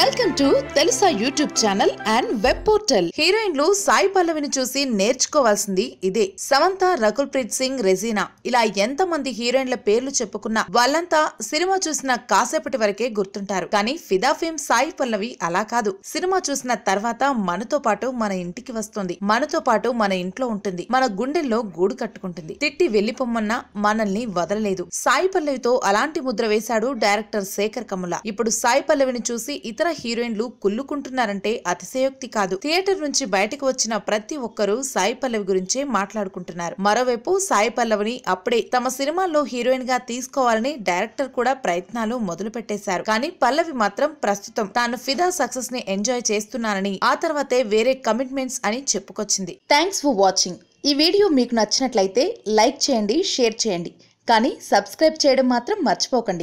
Welcome to తెలుసా YouTube channel and web portal. హీరోయిన్లు సాయి పల్లవిని చూసి నేర్చుకోవాల్సింది ఇదే. సమంత, రకుల్ ప్రీత్ సింగ్, రెజీనా ఇలా ఎంత మంది హీరోయిన్ల పేర్లు చెప్పుకున్నా వాళ్ళంతా సినిమా చూసిన కాసేపటి వరకే గుర్తుంటారు. కానీ ఫిదా ఫేమ్ సాయి పల్లవి అలా కాదు. సినిమా చూసిన తర్వాత మనతో పాటు మన ఇంటికి వస్తుంది, మనతో పాటు మన ఇంట్లో ఉంటుంది, మన గుండెల్లో గూడు కట్టుకుంటుంది. తిట్టి వెళ్లిపోమ్మన్నా మనల్ని వదలలేదు. సాయి పల్లవితో అలాంటి ముద్ర వేశాడు డైరెక్టర్ శేఖర్ కమ్ముల. ఇప్పుడు సాయి పల్లవిని చూసి ఇతర హీరోయిన్లు కుళ్ళుకుంటున్నారంటే అతిశయోక్తి కాదు. థియేటర్ నుంచి బయటకు వచ్చిన ప్రతి ఒక్కరూ సాయి పల్లవి గురించే మాట్లాడుకుంటున్నారు. మరోవైపు సాయి పల్లవిని అప్పుడే తమ సినిమాల్లో హీరోయిన్ గా తీసుకోవాలని డైరెక్టర్ కూడా ప్రయత్నాలు మొదలు పెట్టేశారు. కానీ పల్లవి మాత్రం ప్రస్తుతం తాను ఫిదా సక్సెస్ ని ఎంజాయ్ చేస్తున్నానని, ఆ తర్వాతే వేరే కమిట్మెంట్స్ అని చెప్పుకొచ్చింది. Thanks for watching. ఈ వీడియో మీకు నచ్చినట్లయితే లైక్ చేయండి, షేర్ చేయండి, కానీ సబ్స్క్రైబ్ చేయడం మాత్రం మర్చిపోకండి.